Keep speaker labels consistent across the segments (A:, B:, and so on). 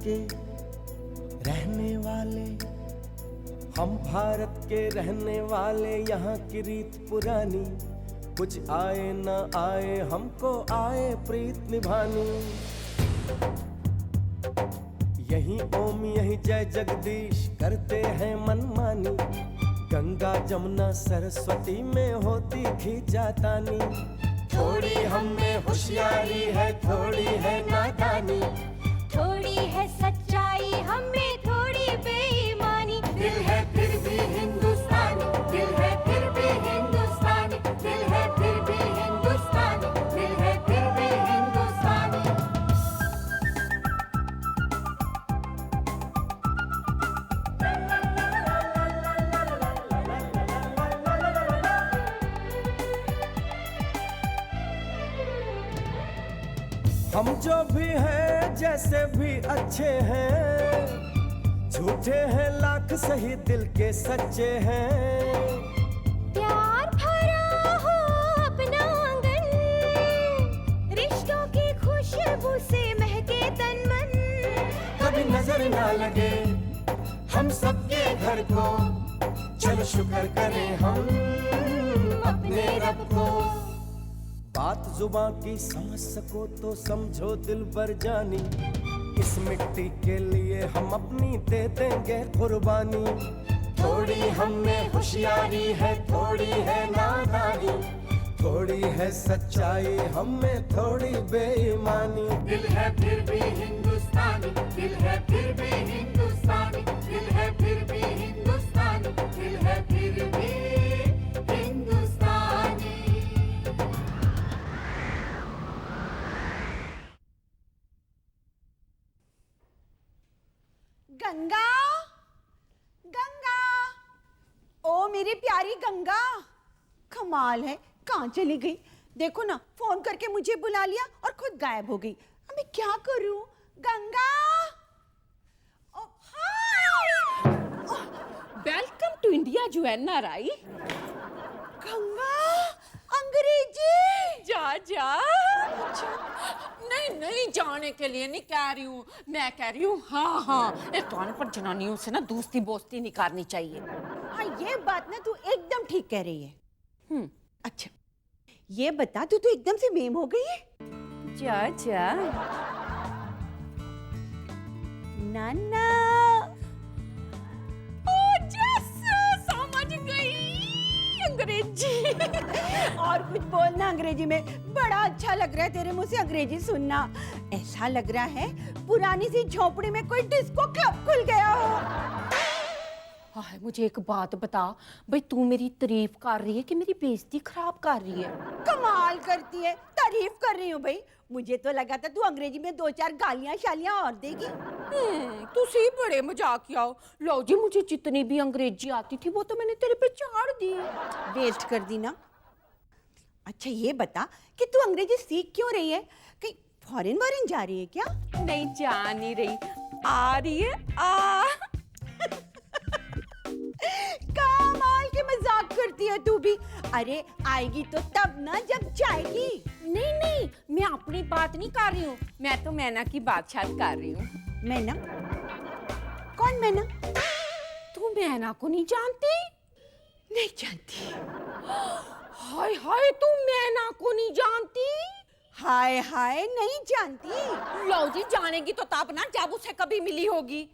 A: के रहने वाले, हम भारत के रहने वाले, यहाँ की रीत पुरानी, कुछ आए न आए हमको आए प्रीत निभानी। यही ओम यही जय जगदीश करते हैं मनमानी, गंगा जमुना सरस्वती में होती खींचातानी। थोड़ी हम में होशियारी है, थोड़ी है नादानी,
B: थोड़ी है सच्चाई हमें थोड़ी बेईमानी।
A: दिल है फिर भी हिंदुस्तानी, दिल है फिर भी हिंदुस्तानी, दिल है फिर भी हिंदुस्तानी, दिल है फिर भी हिंदुस्तानी। हम जो भी हैं जैसे भी अच्छे हैं, झूठे हैं लाख सही दिल के सच्चे हैं।
B: प्यार भरा हो अपना आंगन, रिश्तों की खुशबू से महके तन मन।
A: कभी नजर ना लगे हम सबके घर को, चलो शुक्र करें हम अपने रब को। बात जुबां की समझ सको तो समझो दिल भर जानी, इस मिट्टी के लिए हम अपनी दे देंगे कुर्बानी। थोड़ी हम में होशियारी है, थोड़ी है नादानी, थोड़ी है सच्चाई हम में थोड़ी बेईमानी। दिल है फिर भी हिंदुस्तानी, दिल है फिर भी हिंदुस्तानी, दिल है फिर भी हिंदुस्तानी, दिल है फिर भी हिंदुस्तानी।
C: गंगा, गंगा, ओ मेरी प्यारी गंगा, कमाल है, कहाँ चली गई? देखो ना, फोन करके मुझे बुला लिया और खुद गायब हो गई। अब मैं क्या करूं? गंगा, ओ हाय!
D: वेलकम टू इंडिया जोएना राई।
C: गंगा, अंग्रेजी?
D: जा जा। नहीं नहीं, जाने के लिए नहीं कह रही हूँ, मैं कह रही हूँ हाँ हाँ, इस दौरान पर जनानियों से ना दोस्ती बोस्ती नहीं करनी चाहिए।
C: हाँ, ये बात ना तू एकदम ठीक कह रही है। अच्छा, ये बता, तू तो एकदम से मेम हो गई है।
D: जा जा।
C: नाना,
D: ओ जस, समझ गई अंग्रेजी।
C: और कुछ बोलना अंग्रेजी में, बड़ा अच्छा लग रहा है तेरे मुंह से अंग्रेजी सुनना। ऐसा लग रहा है पुरानी सी झोपड़ी में कोई डिस्को क्लब खुल गया हो।
D: हाँ, मुझे एक बात बता, भाई तू मेरी तारीफ कर रही है कि मेरी बेइज्जती खराब कर रही है?
C: कमाल करती है, तारीफ कर रही हूँ भाई। मुझे तो लगा था तू अंग्रेजी में 2-4 गालियां शालियां और देगी।
D: तुसी बड़े मजाकिया हो। लो जी, मुझे जितनी भी अंग्रेजी आती थी वो तो मैंने तेरे पे चाड़ दी।
C: वेस्ट कर दी ना। अच्छा ये बता कि तू अंग्रेजी सीख क्यों रही है? कहीं फॉरेन वॉरेन जा रही है क्या?
D: नहीं, जा नहीं रही, आ रही है। आ
C: कमाल के मजाक करती है तू भी। अरे आएगी तो तब ना जब जाएगी।
D: नहीं नहीं, मैं अपनी बात नहीं कर रही हूँ, मैं तो मैना की बात शायद कर रही हूँ।
C: मैना? कौन मैना?
D: तू मैना को नहीं जानती?
C: नहीं जानती।
D: हाय हाय, तू मैना को नहीं जानती?
C: हाय हाय, नहीं जानती।
D: लो जी, जानेगी तो तब ना जब उसे कभी मिली होगी।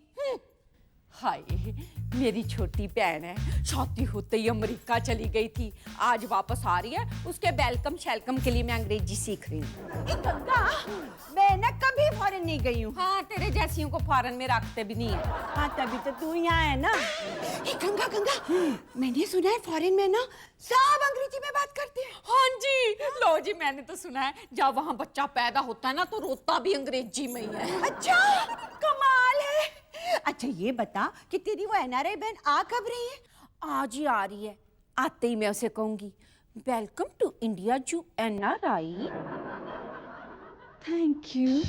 D: हाय, मेरी छोटी बहन है, शादी होते ही अमेरिका चली गई थी, आज वापस आ रही है। उसके वेलकम शेलकम के लिए मैं अंग्रेजी सीख रही हूँ।
C: गंगा, मैं ना कभी फॉरेन नहीं गई हूँ।
D: हाँ, तेरे जैसियों को फॉरेन में रखते भी नहीं है।
C: हाँ, तभी तो तू यहाँ है ना। गंगा गंगा, मैंने सुना है फॉरेन में ना सब अंग्रेजी में बात करते हैं।
D: हाँ जी, लो जी, मैंने तो सुना है जब वहाँ बच्चा पैदा होता है ना तो रोता भी अंग्रेजी में ही है।
C: अच्छा, कमाल है। अच्छा ये बता कि तेरी वो एनआरआई बहन आ कब रही है?
D: आज ही आ रही है, आते ही मैं उसे कहूंगी welcome to India Joanna.
C: Thank you.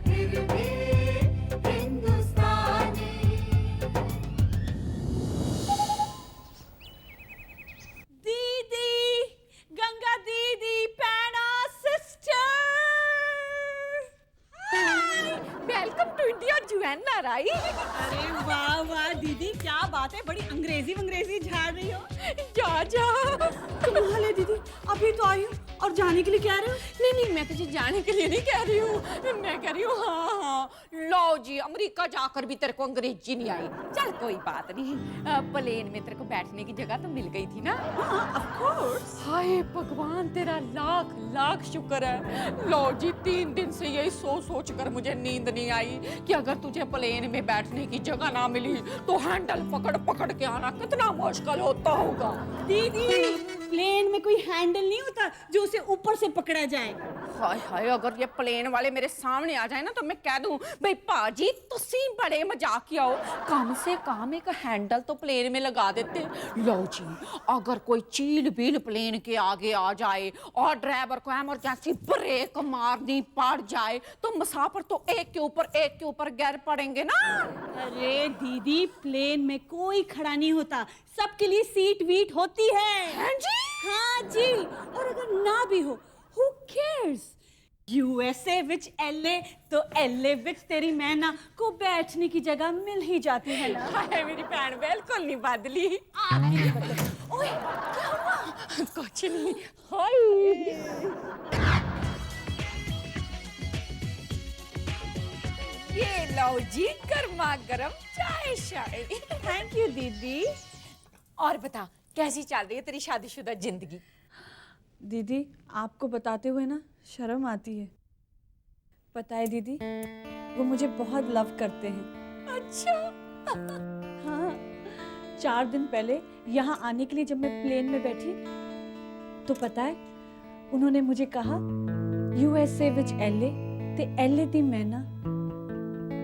A: फिर भी हिंदुस्तानी।
D: दीदी, गंगा दीदी, पैना sister, welcome to India Joanna राई।
C: अरे वाह वाह दीदी, क्या बात है, बड़ी अंग्रेजी वंग्रेजी झाड़ रही हो।
D: जा जा।
C: कमाल है दीदी, अभी तो आई हूँ और जाने के लिए कह रहे हो?
D: नहीं नहीं, मैं तुझे जाने के लिए नहीं कह रही हूँ, मैं कह रही हूँ हाँ हाँ, लो जी, अमेरिका जाकर भी तेरे को अंग्रेजी नहीं आई। चल कोई बात नहीं, प्लेन में तेरे को बैठने की जगह तो मिल गई थी ना।
C: हाँ, ऑफ कोर्स।
D: हाय भगवान, तेरा लाख लाख शुक्र है। लो जी, 3 दिन से यही सोच सोच कर मुझे नींद नहीं आई कि अगर तुझे प्लेन में बैठने की जगह ना मिली तो हैंडल पकड़ पकड़ के आना कितना मुश्किल होता होगा।
C: दीदी, प्लेन में कोई हैंडल नहीं होता जो उसे ऊपर से पकड़ा जाए।
D: हाय हाय, अगर ये प्लेन वाले मेरे सामने आ जाए ना तो मैं कह दूं, भाई पाजी तुसी बड़े मजाकिया हो, कम से कम एक हैंडल तो प्लेन में लगा देते। लो जी, अगर कोई चील बील प्लेन के आगे आ जाए और ड्राइवर को इमरजेंसी ब्रेक मारनी पड़ जाए तो मुसाफिर तो एक के ऊपर गिर पड़ेंगे ना।
C: अरे दीदी, प्लेन में कोई खड़ा नहीं होता, सबके लिए सीट वीट होती है।
D: हैं जी?
C: हाँ जी, और अगर ना भी हो, who cares? USA which LA, तो LA विच तेरी मैना को बैठने की जगह मिल ही जाती है ना।
D: हाय मेरी बहन बिल्कुल नहीं बदली।
C: ओए, क्या हुआ?
D: कुछ नहीं। हाय, ये लो जी, गर्मा गर्म चाय शाय।
C: थैंक यू दीदी।
D: और बता, कैसी चल रही है तेरी शादीशुदा जिंदगी?
C: दीदी, आपको बताते हुए ना शर्म आती है। पता है दीदी, वो मुझे बहुत लव करते हैं।
D: अच्छा।
C: हाँ, 4 दिन पहले यहाँ आने के लिए जब मैं प्लेन में बैठी तो पता है उन्होंने मुझे कहा, USA विच LA ते LA दी मैना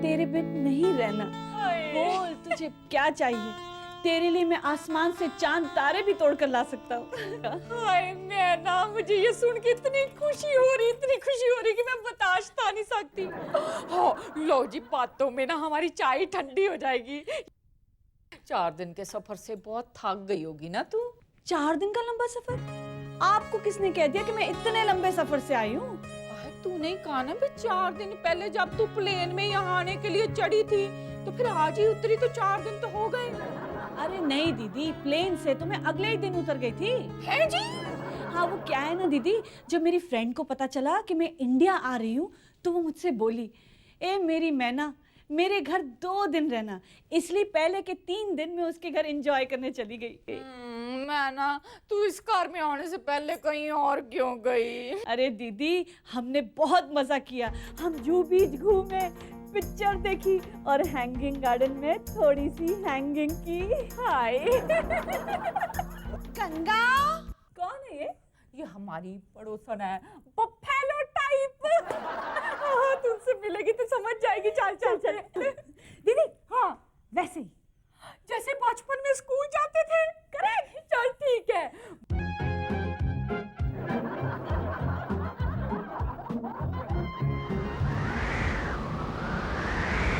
C: तेरे बिन नहीं रहना। बोल तुझे क्या चाहिए, तेरे लिए मैं आसमान से चांद तारे भी तोड़कर ला सकता हूँ।
D: हाय मैं ना, मुझे ये सुन के इतनी खुशी हो रही कि मैं बर्दाश्त नहीं सकती। हाँ लो जी, बातों में ना हमारी चाय ठंडी हो जाएगी। 4 दिन के सफर से बहुत थक गई होगी ना तू?
C: 4 दिन का लंबा सफर? आपको किसने कह दिया कि मैं इतने लंबे सफर से आई हूँ?
D: तूने ही कहा ना भी 4 दिन पहले जब तू प्लेन में यहाँ आने के लिए चढ़ी थी तो फिर आज ही उतरी, तो 4 दिन तो हो गए।
C: अरे नहीं दीदी, प्लेन से तो मैं अगले ही दिन उतर गई थी।
D: है जी?
C: हाँ, वो क्या है ना दीदी, जब मेरी फ्रेंड को पता चला कि मैं इंडिया आ रही हूँ तो वो मुझसे बोली, ए मेरी मैना, मेरे घर 2 दिन रहना। इसलिए पहले के 3 दिन में उसके घर एंजॉय करने चली गई।
D: मैं ना, तू इस कार में आने से पहले कहीं और क्यों गई?
C: अरे दीदी, हमने बहुत मजा किया। हम जू बीच घूमे, पिक्चर देखी और हैंगिंग गार्डन में थोड़ी सी हैंगिंग की। हाय। गंगा,
D: कौन है ये? ये हमारी पड़ोसन है, बफेलो टाइप। हाँ, तुमसे मिलेगी तो समझ जाएगी। चल चल चल।
C: दीदी,
D: हाँ,
C: वैसे ही
D: जैसे बचपन में स्कूल जाते थे। करेक्ट, चल ठीक है।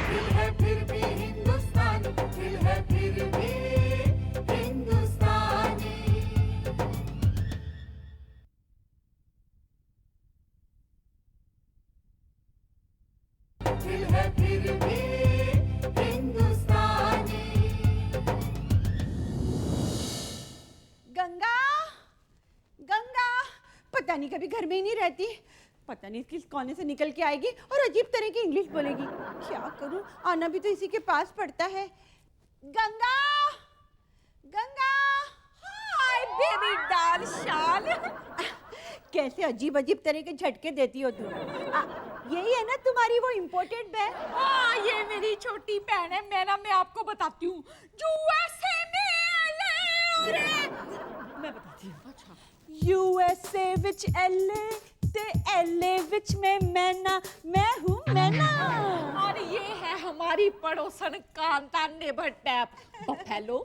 A: दिल है फिर भी हिंदुस्तानी, दिल है फिर भी हिंदुस्तानी। दिल है फिर भी हिंदुस्तानी।
C: गंगा, गंगा, पता नहीं कभी घर में ही नहीं रहती, पता नहीं किस कोने से निकल के आएगी और अजीब तरह की इंग्लिश बोलेगी। क्या करूं, आना भी तो इसी के पास पड़ता है। गंगा, गंगा,
D: हाय बेबी डाल शाल।
C: कैसे अजीब अजीब तरह के झटके देती हो तुम। यही है ना तुम्हारी वो इम्पोर्टेड बहन?
D: हाँ, ये मेरी छोटी बहन है। मैं आपको बताती हूँ, USA में
C: मैं बताती हूँ। अच्छा, USA विच LA ते LA विच में मैना, मैं हूँ मैना।
D: और ये है हमारी पड़ोसन कांता नेबर टैप, बफेलो।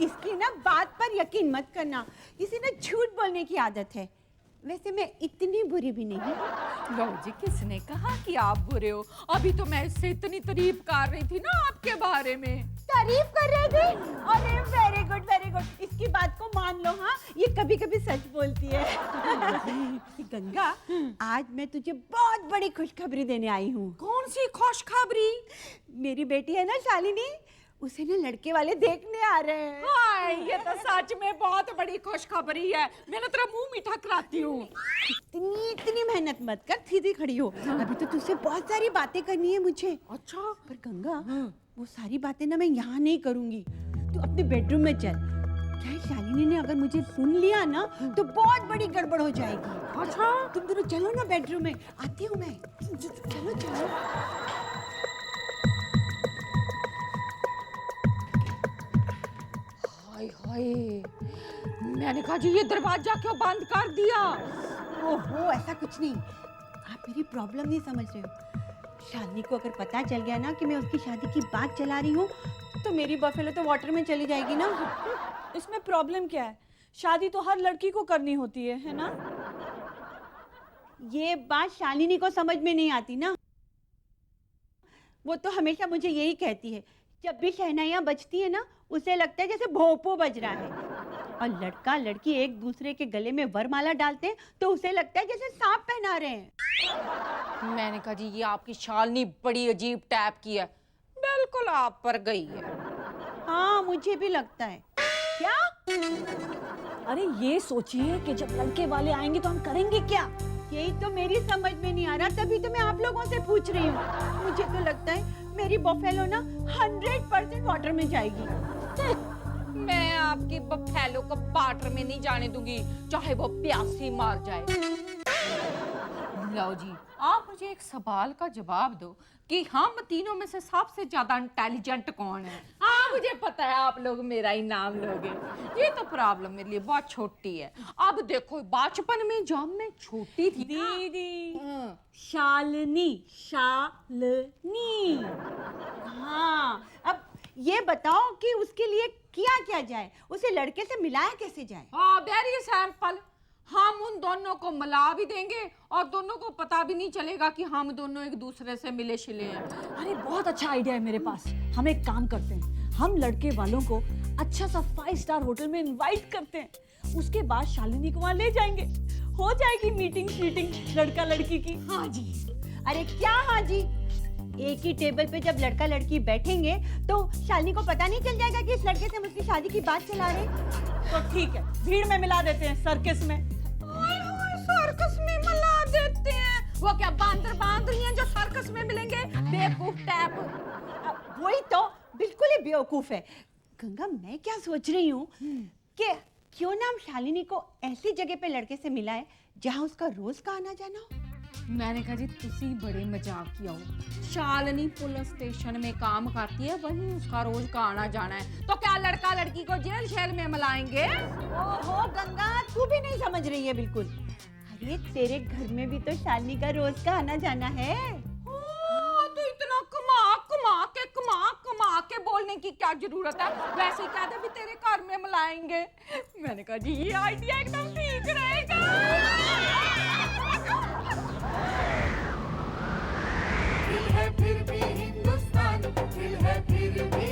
C: इसकी ना बात पर यकीन मत करना, इसे ना झूठ बोलने की आदत है। वैसे मैं इतनी बुरी भी नहीं।
D: लो जी, किसने कहा कि आप बुरे हो? अभी तो मैं इससे इतनी तारीफ कर रही थी ना आपके बारे में।
C: तारीफ कर रहे थे? अरे वेरी गुड वेरी गुड, इसकी बात को मान लो। हाँ, ये कभी कभी सच बोलती है। गंगा, आज मैं तुझे बहुत बड़ी खुशखबरी देने आई हूँ।
D: कौन सी खुशखबरी?
C: मेरी बेटी है ना शालिनी, उसे ना लड़के वाले देखने आ रहे हैं।
D: हाय, ये तो सच में बहुत बड़ी खुशखबरी है। मैंने तेरा मुंह मीठा कराती हूँ।
C: इतनी इतनी मेहनत मत कर, सीधी खड़ी हो। अभी तो तुझसे बहुत सारी बातें करनी है मुझे।
D: अच्छा,
C: पर गंगा, वो सारी बातें ना मैं यहाँ नहीं करूंगी। तू अपने बेडरूम में चल। क्या है, शालिनी ने अगर मुझे सुन लिया ना तो बहुत बड़ी गड़बड़ हो जाएगी।
D: अच्छा,
C: तुम दोनों चलो ना बेडरूम में, आती हूँ मैं। चलो चलो।
D: हाय हाय, मैंने कहा जी ये दरवाजा क्यों बंद कर दिया?
C: ओहो, ऐसा कुछ नहीं। आप मेरी प्रॉब्लम नहीं समझ रहे हो। शालिनी को अगर पता चल गया ना कि मैं उसकी शादी की बात चला रही हूँ तो मेरी बफेलो तो वाटर में चली जाएगी ना।
E: इसमें प्रॉब्लम क्या है? शादी तो हर लड़की को करनी होती है ना?
C: ये बात शालिनी को समझ में नहीं आती ना। वो तो हमेशा मुझे यही कहती है, जब भी शहनाइयाँ बजती है ना उसे लगता है जैसे भोपो बज रहा है। और लड़का लड़की एक दूसरे के गले में वरमाला डालते हैं तो उसे लगता है जैसे सांप पहना रहे हैं।
D: मैंने कहा जी ये आपकी शालिनी बड़ी अजीब टाइप की है, बिल्कुल आप पर गई है।
C: हाँ, मुझे भी लगता है। क्या?
E: अरे ये सोचिए कि जब लड़के वाले आएंगे तो हम करेंगे क्या?
C: यही तो मेरी समझ में नहीं आ रहा, तभी तो मैं आप लोगों से पूछ रही हूँ। मुझे तो लगता है मेरी बफेलो ना 100% वाटर में जाएगी।
D: मैं आपकी बफेलो को वाटर में नहीं जाने दूंगी, चाहे वो प्यासी मार जाए। लो जी, आप मुझे एक सवाल का जवाब दो कि हम तीनों में से सबसे ज्यादा इंटेलिजेंट कौन है? हाँ, मुझे पता है आप लोग मेरा ही नाम लोगे। ये तो प्रॉब्लम मेरे लिए बहुत छोटी है। अब देखो, बचपन में जब मैं छोटी थी
E: दीदी, शालिनी, शालिनी।
C: हाँ, अब ये बताओ कि उसके लिए किया क्या जाए, उसे लड़के से मिलाया कैसे जाए?
D: हाँ, वेरी सिंपल। हम उन दोनों को मिला भी देंगे और दोनों को पता भी नहीं चलेगा कि हम दोनों एक दूसरे से मिले शिले हैं।
E: अरे बहुत अच्छा आइडिया है मेरे पास। हम एक काम करते हैं, हम लड़के वालों को अच्छा सा 5 स्टार होटल में इनवाइट करते हैं। उसके बाद शालिनी को वहाँ ले जाएंगे, हो जाएगी मीटिंग लड़का लड़की की।
D: हाँ जी।
C: अरे क्या हाँ जी? एक ही टेबल पे जब लड़का लड़की बैठेंगे तो शालिनी को पता नहीं चल जाएगा कि इस लड़के से हम उसकी शादी की बात चला रहे हैं?
E: तो ठीक है, भीड़ में मिला देते हैं, सर्कस में।
D: सर्कस में मिला देते हैं? वो क्या बांदर बांध रही हैं जो सर्कस में मिलेंगे? बेवकूफ टाइप।
C: वही तो, बिल्कुल ही बेवकूफ है। गंगा, मैं क्या सोच रही हूँ कि क्यों ना हम शालिनी को ऐसी जगह पे लड़के से मिलाएं जहाँ उसका रोज का आना जाना हो।
D: मैंने कहा जी तुसी बड़े मजाकिया हो। शालिनी पुलिस स्टेशन में काम करती है, वहीं उसका रोज का आना जाना है, तो क्या लड़का लड़की को जेल शेल में मिलाएंगे?
C: ओहो गंगा, तू भी नहीं समझ रही है बिल्कुल। अरे तेरे घर में भी तो शालिनी का रोज का आना जाना है।
D: तो इतना कमा के बोलने की क्या जरूरत है? वैसे ही कह दे भी तेरे घर में मिलाएंगे। मैंने कहा जी ये आइडिया एकदम ठीक रहेगा।
A: दिल है फिर भी हिंदुस्तानी, दिल है फिर भी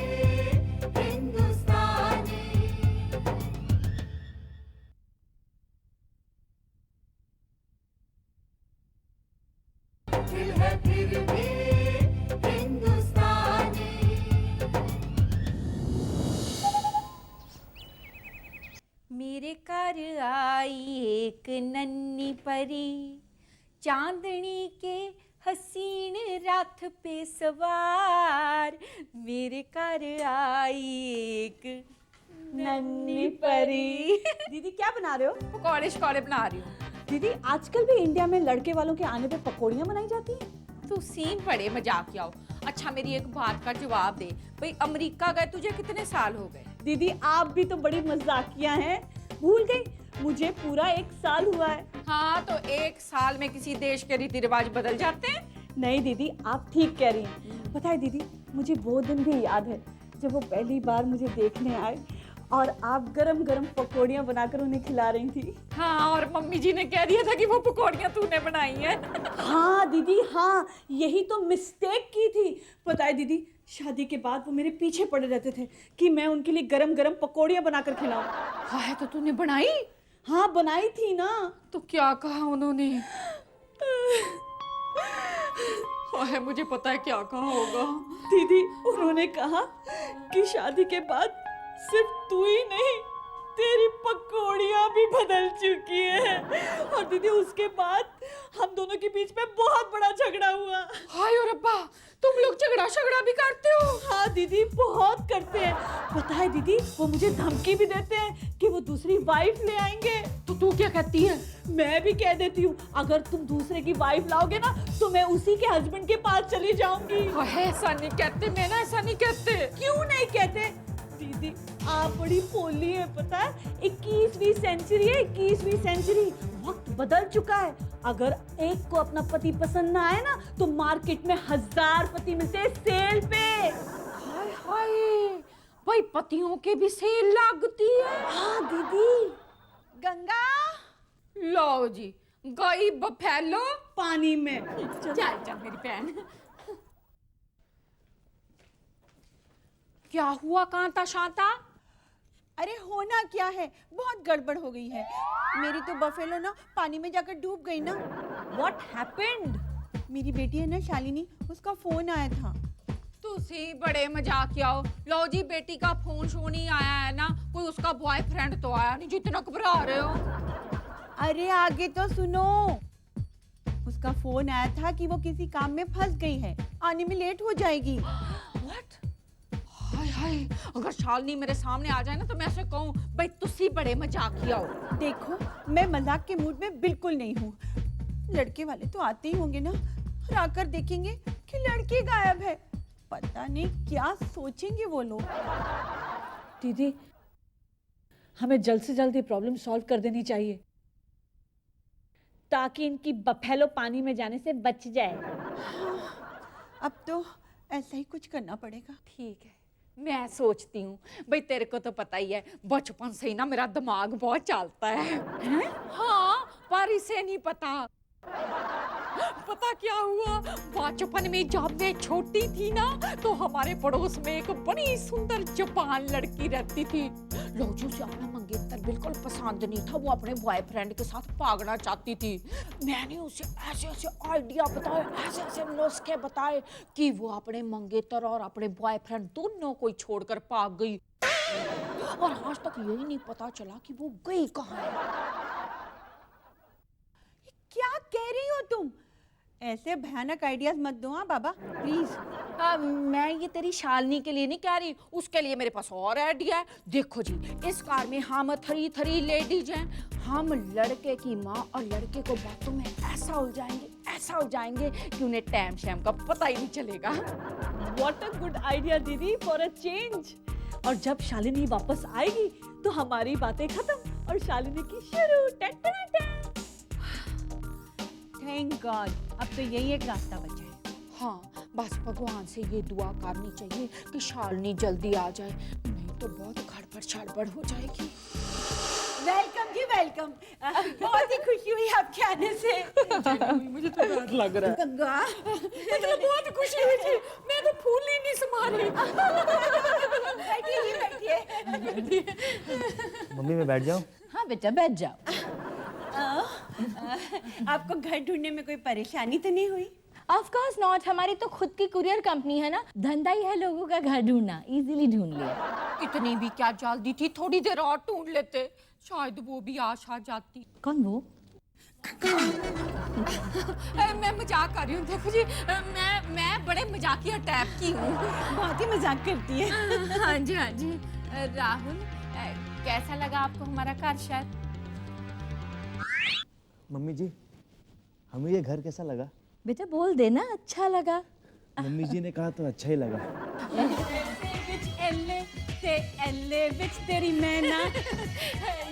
A: हिंदुस्तानी। दिल है फिर भी हिंदुस्तानी।
D: मेरे घर आई एक नन्ही परी, चांदनी के हसीन रथ पे सवार। मेरे घर आई एक नन्ही परी।
E: दीदी क्या बना रहे हो?
D: पकौड़े शकौड़े बना रही हूँ।
E: दीदी आजकल भी इंडिया में लड़के वालों के आने पे पकौड़ियाँ बनाई जाती हैं?
D: तू सीन बड़े मजाकिया हो। अच्छा मेरी एक बात का जवाब दे, भाई अमेरिका गए तुझे कितने साल हो गए?
E: दीदी आप भी तो बड़ी मजाकिया हैं, भूल गई? मुझे पूरा 1 साल हुआ है।
D: हाँ, तो 1 साल में किसी देश के रीति रिवाज बदल जाते हैं?
E: नहीं दीदी, आप ठीक कह रही हैं। पता है दीदी, मुझे वो दिन भी याद है जब वो पहली बार मुझे देखने आए और आप गरम गरम पकौड़ियाँ बनाकर उन्हें खिला रही थी।
D: हाँ, और मम्मी जी ने कह दिया था कि वो पकौड़ियाँ तूने बनाई हैं।
E: हाँ दीदी हाँ, यही तो मिस्टेक की थी। पता है दीदी, शादी के बाद वो मेरे पीछे पड़े रहते थे कि मैं उनके लिए गरम गरम पकौड़ियाँ बनाकर खिलाऊं।
D: हाँ है, तो तूने बनाई?
E: हाँ बनाई थी ना।
D: तो क्या कहा उन्होंने? हाँ है, मुझे पता है क्या कहा होगा।
E: दीदी उन्होंने कहा कि शादी के बाद सिर्फ तू ही नहीं, तेरी पकौड़ियाँ भी बदल चुकी है। और दीदी उसके बाद हम दोनों के बीच में बहुत बड़ा झगड़ा हुआ।
D: हाय और अब्बा, तुम लोग झगड़ा भी करते हो?
E: हाँ दीदी बहुत करते हैं। पता है दीदी, वो मुझे धमकी भी देते हैं कि वो दूसरी वाइफ ले आएंगे।
D: तो तू क्या कहती है?
E: मैं भी कह देती हूँ, अगर तुम दूसरे की वाइफ लाओगे ना तो मैं उसी के हस्बैंड के पास चली जाऊंगी।
D: हाय, ऐसा नहीं कहते, मैं ना ऐसा नहीं कहते।
E: क्यों नहीं कहते? दीदी आप बड़ी भोली है। पता है 21वीं सेंचुरी है, 21वीं सेंचुरी, वक्त बदल चुका है। अगर एक को अपना पति पसंद ना आए ना तो मार्केट में 1000 पति मिलते हैं सेल पे।
D: हाय हाय, भाई पतियों के भी सेल लगती है।
E: हाँ दीदी।
C: गंगा,
D: लो जी, गई बफेलो
E: पानी में।
D: चल चल मेरी बहन। क्या हुआ कांता शांता?
C: अरे होना क्या है, बहुत गड़बड़ हो गई है। मेरी तो बफेलो ना पानी में जाकर डूब गई ना।
E: What happened?
C: मेरी बेटी है ना शालिनी, उसका फोन आया था।
D: तुसी बड़े मजाकिया हो। लो जी, बेटी का फोन शो नहीं आया है ना, कोई उसका बॉयफ्रेंड तो आया नहीं जितना घबरा रहे हो।
C: अरे आगे तो सुनो। उसका फोन आया था कि वो किसी काम में फंस गई है, आने में लेट हो जाएगी।
D: What? हाय हाय, अगर शालिनी मेरे सामने आ जाए ना तो मैं ऐसे कहूँ, भाई तुसी बड़े मजाकिया हो।
C: देखो मैं मजाक के मूड में बिल्कुल नहीं हूँ। लड़के वाले तो आते ही होंगे ना, और आकर देखेंगे कि लड़की गायब है। पता नहीं क्या सोचेंगे वो लोग।
E: दीदी हमें जल्द से जल्द ये प्रॉब्लम सॉल्व कर देनी चाहिए ताकि इनकी बफेलो पानी में जाने से बच जाए।
C: अब तो ऐसा ही कुछ करना पड़ेगा।
D: ठीक है, मैं सोचती हूँ, भाई तेरे को तो पता ही है, बचपन से ही ना मेरा दिमाग बहुत चलता है? हाँ, पर इसे नहीं पता। पता क्या हुआ, बचपन में जब मैं छोटी थी ना तो हमारे पड़ोस में एक बड़ी सुंदर जवान लड़की रहती थी। लोजू से अपना मंगेतर बिल्कुल पसंद नहीं था, वो अपने बॉयफ्रेंड के साथ भागना चाहती थी। मैंने उसे ऐसे ऐसे आइडिया बताए, ऐसे ऐसे नुस्खे बताए कि वो अपने मंगेतर और अपने बॉयफ्रेंड दोनों को छोड़कर भाग गई। और आज तक यही नहीं पता चला कि वो गई कहाँ है।
C: क्या कह रही हो तुम? ऐसे भयानक आइडियाज मत दो हाँ बाबा, प्लीज।
D: मैं ये तेरी शालिनी के लिए नहीं कह रही, उसके लिए मेरे पास और आइडिया है। देखो जी, इस कार में हम 3 लेडीज हैं। हम लड़के की माँ और लड़के को बातों में ऐसा उलझाएंगे कि उन्हें टाइम शैम का पता ही नहीं चलेगा।
E: What a good idea दीदी, for a change। और जब शालिनी वापस आएगी तो हमारी बातें खत्म और शालिनी की शुरू।
C: थैंक गॉड, अब तो यही एक रास्ता बचा है।
D: हाँ, बस भगवान से ये दुआ करनी चाहिए कि शालिनी जल्दी आ जाए, नहीं तो बहुत गड़बड़ हो जाएगी।
C: वेलकम जी वेलकम। बहुत ही खुशी हुई आपके आने से।
D: मुझे तो डर लग रहा है।
C: गंगा,
D: मुझे तो बहुत खुशी हुई थी, मैं तो फूल ही नहीं संभाली।
C: बैठिए।
F: मम्मी मैं बैठ जाऊं?
D: हाँ बेटा, बैठ जाओ।
C: आपको घर ढूंढने में कोई परेशानी तो नहीं हुई?
G: ऑफ कोर्स नॉट, हमारी तो खुद की कुरियर कंपनी है ना, धंधा ही है लोगों का घर ढूंढना, इजीली ढूंढ लिया।
D: इतनी भी क्या जल्दी थी, थोड़ी देर और ढूंढ लेते, शायद वो भी आ जाती।
G: कौन वो?
D: मैं मजाक कर रही हूँ, देखो जी, मैं बड़े मजाकिया टाइप की हूँ।
C: बहुत ही मजाक करती है।
D: हाँ जी। राहुल, कैसा लगा आपको हमारा घर शायद?
F: मम्मी जी हमें ये घर कैसा लगा?
G: बेटा बोल देना, अच्छा लगा।
F: मम्मी जी ने कहा तो अच्छा ही लगा।
E: एल्ले विच तेरी मैना।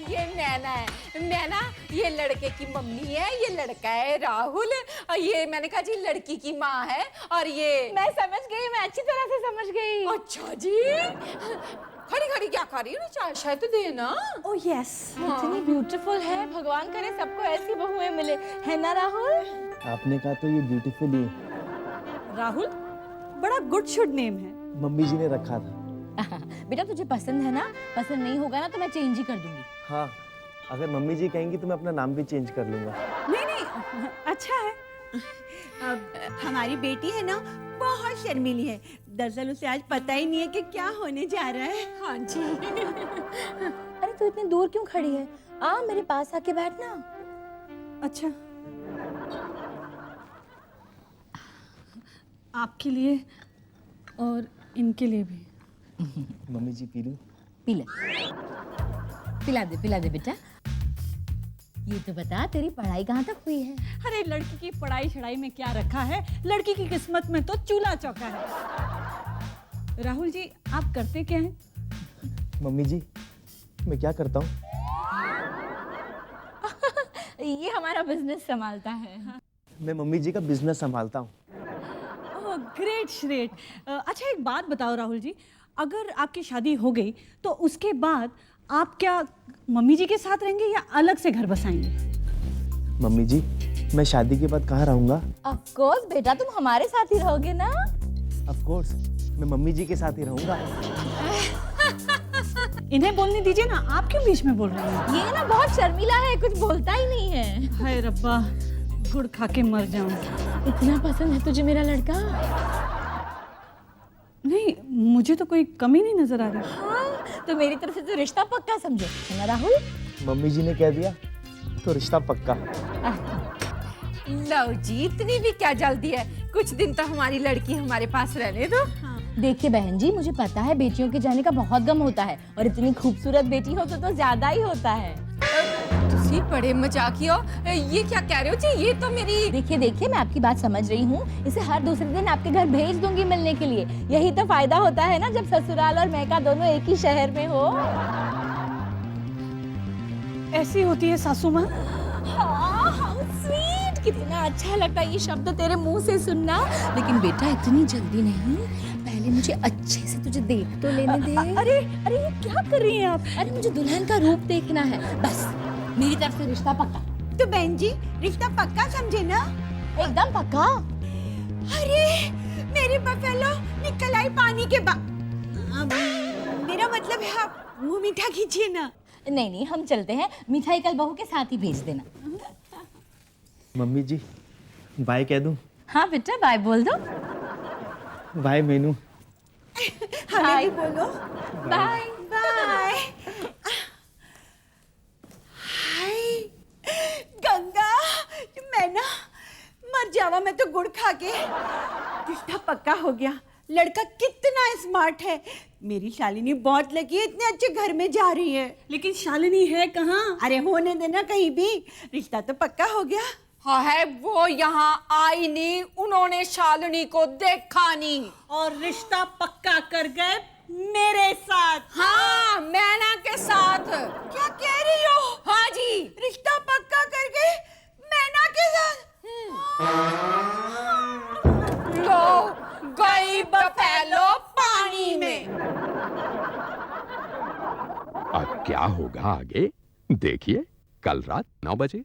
D: ये मैना ये लड़के की मम्मी है, ये लड़का है राहुल, और ये मैंने कहा जी लड़की की माँ है, और ये
G: मैं समझ गई, मैं अच्छी तरह से समझ गई।
D: अच्छा जी। खड़ी खड़ी क्या कर रही हो? चाय शाय तो देना।
E: Oh yes.
G: इतनी ब्यूटीफुल है, भगवान करे सबको ऐसी बहुएं मिले, है ना राहुल?
F: आपने कहा तो ये ब्यूटीफुल ही है।
E: राहुल बड़ा गुड शुड नेम है।
F: मम्मी जी ने रखा था।
G: बेटा तुझे पसंद है ना? पसंद नहीं होगा ना तो मैं चेंज ही कर दूंगी।
F: हाँ, अगर मम्मी जी कहेंगी तो मैं अपना नाम भी चेंज कर लूँगा।
C: नहीं नहीं, अच्छा है। अब हमारी बेटी है ना, बहुत शर्मीली है। दरअसल उसे आज पता ही नहीं है कि क्या होने जा रहा है।
D: हाँ जी।
G: अरे तू इतनी दूर क्यों खड़ी है? आ मेरे पास आके बैठना।
E: अच्छा, आपके लिए और इनके लिए भी।
F: मम्मी जी पी लूँ?
G: पी ले, पिला दे बेटा। ये तो बता तेरी पढ़ाई कहाँ तक हुई है?
E: अरे लड़की की पढ़ाई छड़ाई में क्या रखा है, लड़की की किस्मत में तो चूल्हा चौका है। राहुल जी आप करते क्या हैं?
F: मम्मी जी मैं क्या करता हूँ?
G: ये हमारा बिजनेस संभालता है।
F: मैं मम्मी जी का बिजनेस संभालता हूँ।
E: ओह ग्रेट श्रेट। अच्छा एक बात बताओ राहुल जी, अगर आपकी शादी हो गई तो उसके बाद आप क्या मम्मी जी के साथ रहेंगे या अलग से घर बसाएंगे?
F: मम्मी जी मैं शादी के बाद कहाँ रहूँगा?
G: ऑफ कोर्स बेटा तुम हमारे साथ ही रहोगे ना।
F: ऑफ कोर्स मैं मम्मी जी के साथ ही रहूँगा।
E: इन्हें बोलने दीजिए ना, आप क्यों बीच में बोल रहे हैं?
G: ये ना बहुत शर्मीला है, कुछ बोलता ही नहीं है।
E: हाय रब्बा, गुड़ खा के मर जाऊं।
G: इतना पसंद है तुझे मेरा लड़का?
E: नहीं, मुझे तो कोई कमी नहीं नजर आ रही।
G: हाँ, तो मेरी तरफ से तो रिश्ता पक्का समझो, है ना राहुल?
F: मम्मी जी ने कह दिया तो रिश्ता पक्का।
D: लो जी, इतनी भी क्या जल्दी है? कुछ दिन तो हमारी लड़की हमारे पास रहने दो।
G: देखिए बहन जी, मुझे पता है बेटियों के जाने का बहुत गम होता है, और इतनी खूबसूरत बेटी हो तो ज्यादा ही होता है।
D: तुसी बड़े मजाकिया, ये क्या कह रहे हो जी? ये तो मेरी।
G: देखिए मैं आपकी बात समझ रही हूँ। इसे हर दूसरे दिन आपके घर भेज दूंगी मिलने के लिए। यही तो फायदा होता है ना जब ससुराल और मैका दोनों एक ही शहर में हो।
E: ऐसी होती है सासू माँ।
G: हाउ स्वीट, कितना अच्छा लगता है ये शब्द तेरे मुंह से सुनना। लेकिन बेटा इतनी जल्दी नहीं, पहले मुझे अच्छे से तुझे देख तो लेने दे।
E: अरे ये क्या कर रही हैं आप?
G: अरे मुझे दुल्हन का रूप देखना है बस। मेरी तरफ से रिश्ता पक्का।
C: तो बहन जी रिश्ता पक्का समझे ना?
G: एकदम पक्का।
C: अरे मेरी बफेलो निकल आई पानी के मेरा मतलब है आप मुंह मीठा कीजिए ना।
G: नहीं हम चलते हैं, मिठाई कल बहू के साथ ही भेज देना।
F: मम्मी जी बाय कह दूँ?
G: हाँ बेटा बाय बोल दो।
F: बाय मीनू।
C: हमें भी बोलो
G: बाय।
C: बाय। हाय गंगा, मैं ना मर जावा, मैं तो गुड़ खा के। रिश्ता पक्का हो गया। लड़का कितना स्मार्ट है। मेरी शालिनी बहुत लकी है, इतने अच्छे घर में जा रही है।
E: लेकिन शालिनी है कहाँ?
C: अरे होने देना कहीं भी, रिश्ता तो पक्का हो गया।
D: हाँ है, वो यहाँ आई नहीं, उन्होंने शालिनी को देखा नहीं
E: और रिश्ता पक्का कर गए मेरे साथ।
D: हाँ, मैना के साथ।
C: क्या कह रही हो?
D: हाँ जी,
C: रिश्ता पक्का कर गए मैना के साथ?
D: लो गई बफेलो पानी में।
H: अब क्या होगा आगे देखिए कल रात 9 बजे।